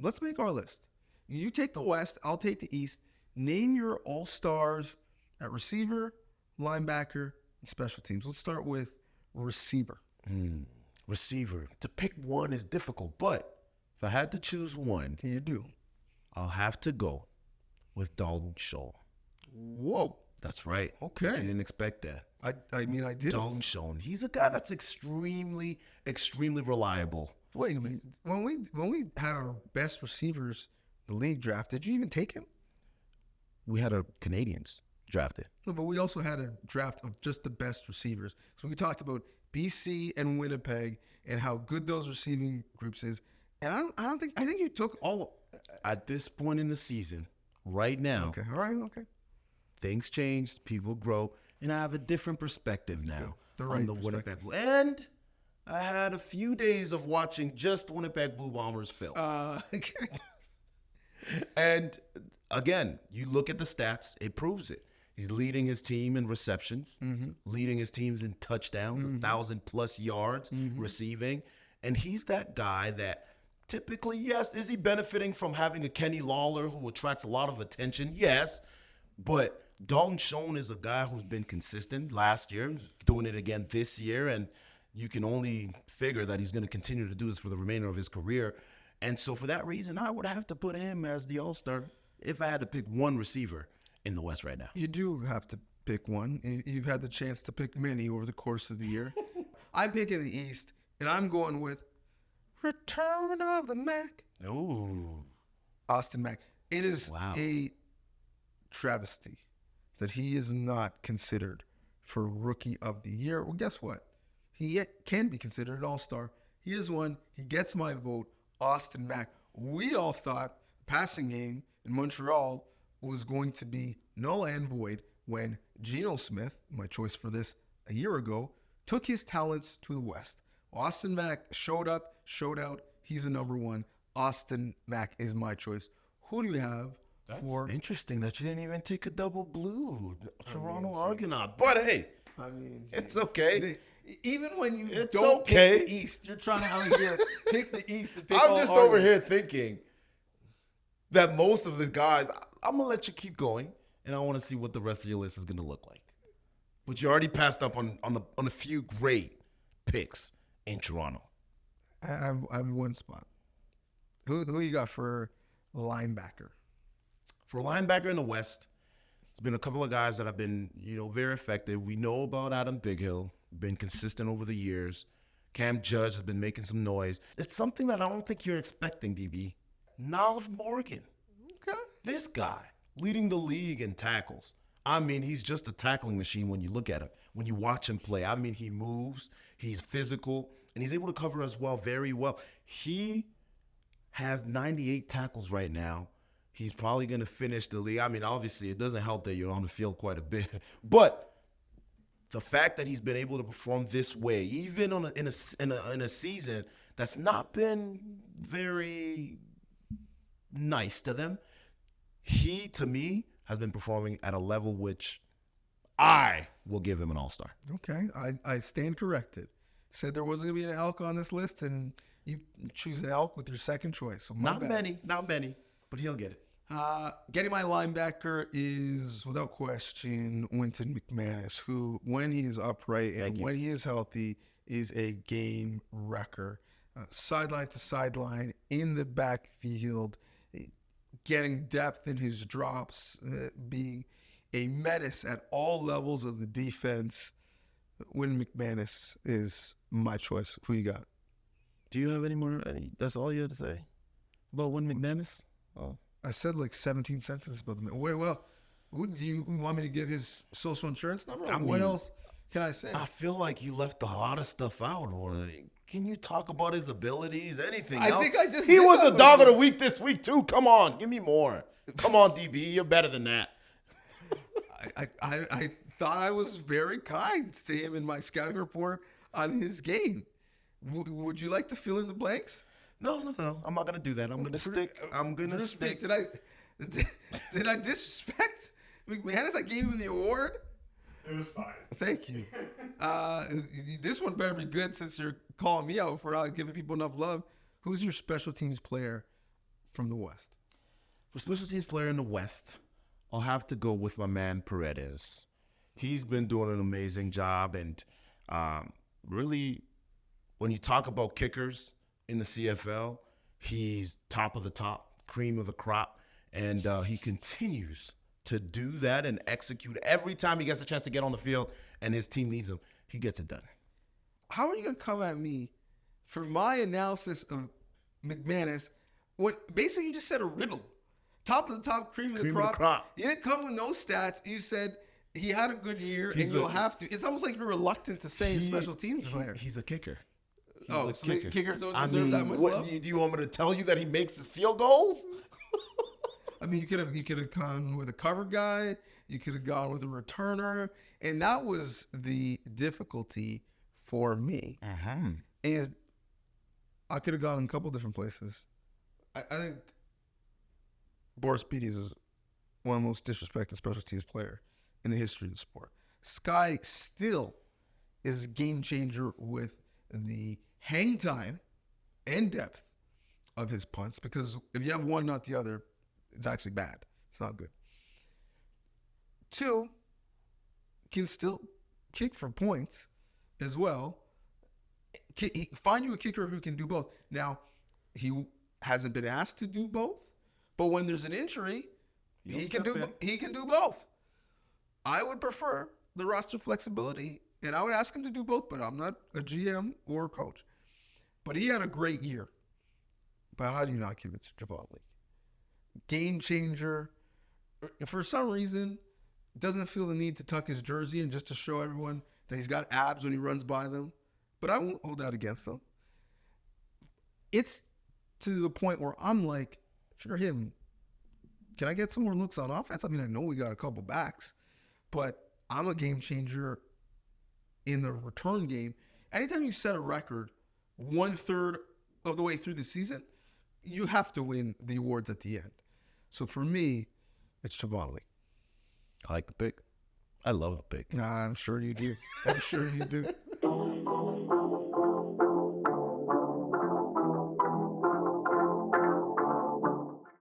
let's make our list. You take the West, I'll take the East. Name your all-stars at receiver, linebacker, and special teams. Let's start with receiver. Receiver. To pick one is difficult, but if I had to choose one, You do. I'll have to go with Dalton Schoen. Whoa. That's right. Okay. You didn't expect that. I mean, I did. Dalton Schoen. He's a guy that's extremely, extremely reliable. Wait a minute. When we had our best receivers in the league draft, did you even take him? We had a Canadians drafted. No, but we also had a draft of just the best receivers. So we talked about BC and Winnipeg and how good those receiving groups is. And I think you took all. At this point in the season, right now, Okay. All right. Okay. things change, people grow, and I have a different perspective now The on right the perspective. Winnipeg Blue. And I had a few days of watching just Winnipeg Blue Bombers film. And again, you look at the stats, it proves it. He's leading his team in receptions, leading his teams in touchdowns, 1,000+ yards receiving. And he's that guy that typically, yes, is he benefiting from having a Kenny Lawler who attracts a lot of attention? Yes. But Dalton Schoen is a guy who's been consistent last year, doing it again this year. And you can only figure that he's going to continue to do this for the remainder of his career. And so for that reason, I would have to put him as the All-Star if I had to pick one receiver in the West right now. You do have to pick one. You've had the chance to pick many over the course of the year. I'm picking the East, and I'm going with Return of the Mac. Ooh. Austin Mack. It is Wow. a travesty that he is not considered for Rookie of the Year. Well, guess what? He yet can be considered an All-Star. He is one. He gets my vote. Austin Mack. We all thought passing game in Montreal was going to be null and void when Geno Smith, my choice for this a year ago, took his talents to the West. Austin Mack showed up, showed out. He's a number one. Austin Mack is my choice. Who do you have for? Interesting that you didn't even take a double blue Toronto Argonaut. But hey, I mean, it's okay. Even when you It's don't okay. pick the East, you're trying to out here pick the East. And pick I'm all just over Argonauts. here thinking that most of the guys, I'm going to let you keep going, and I want to see what the rest of your list is going to look like. But you already passed up on a few great picks in Toronto. I have one spot. Who you got for linebacker? For linebacker in the West, it's been a couple of guys that have been, very effective. We know about Adam Bighill, been consistent over the years. Cam Judge has been making some noise. It's something that I don't think you're expecting, DB. Niles Morgan. Okay. This guy leading the league in tackles. I mean, he's just a tackling machine when you look at him. When you watch him play, I mean, he moves, he's physical, and he's able to cover as well very well. He has 98 tackles right now. He's probably going to finish the league. I mean, obviously, it doesn't help that you're on the field quite a bit. But the fact that he's been able to perform this way, even in a season that's not been very nice to them, he, to me, has been performing at a level which I will give him an All-Star. Okay. I stand corrected. Said there wasn't going to be an elk on this list, and you choose an elk with your second choice. So Not many, but he'll get it. Getting my linebacker is, without question, Wynton McManus, who, when he is upright and when he is healthy, is a game wrecker. Sideline to sideline, in the backfield, getting depth in his drops, being a menace at all levels of the defense. Wynton McManus is my choice. Who you got? Do you have any more? That's all you have to say about Wynton McManus? Oh. I said like 17 sentences about the man. Well, do you want me to give his social insurance number? What else can I say? I feel like you left a lot of stuff out. Can you talk about his abilities? Anything I else? think I just He did was that a dog of with the week this week too. Come on, give me more. Come on, DB, you're better than that. I thought I was very kind to him in my scouting report on his game. Would you like to fill in the blanks? No. I'm not gonna do that. I'm gonna stick. Did I disrespect McManus? I gave him the award. It was fine. Thank you. This one better be good since you're calling me out for not giving people enough love. Who's your special teams player from the West? For special teams player in the West, I'll have to go with my man Paredes. He's been doing an amazing job, and really, when you talk about kickers in the CFL, he's top of the top, cream of the crop, and he continues to do that and execute every time he gets a chance to get on the field and his team needs him. He gets it done. How are you going to come at me for my analysis of McManus when basically you just said a riddle? Top of the top, cream of the crop. You didn't come with no stats. You said he had a good year, and you'll have to. It's almost like you're reluctant to say special teams player. He's a kicker. Kickers don't deserve that much love? Do you want me to tell you that he makes his field goals? I mean, you could have gone with a cover guy. You could have gone with a returner. And that was the difficulty for me. And I could have gone in a couple different places. I think Boris Beatties is one of the most disrespected special teams player in the history of the sport. Sky still is a game changer with the hang time and depth of his punts, because if you have one, not the other, it's actually bad. It's not good. 2, can still kick for points as well. Find you a kicker who can do both. Now, he hasn't been asked to do both, but when there's an injury, he can do both. I would prefer the roster flexibility, and I would ask him to do both, but I'm not a GM or a coach. But he had a great year. But how do you not give it to Javon Lee? Game changer. For some reason, doesn't feel the need to tuck his jersey and just to show everyone that he's got abs when he runs by them. But I won't hold out against him. It's to the point where I'm like, if you're him, can I get some more looks on offense? I mean, I know we got a couple backs, but I'm a game changer in the return game. Anytime you set a record 1/3 of the way through the season, you have to win the awards at the end. So for me, it's Javon Lee. I like the pick. I love the pick. I'm sure you do. I'm sure you do.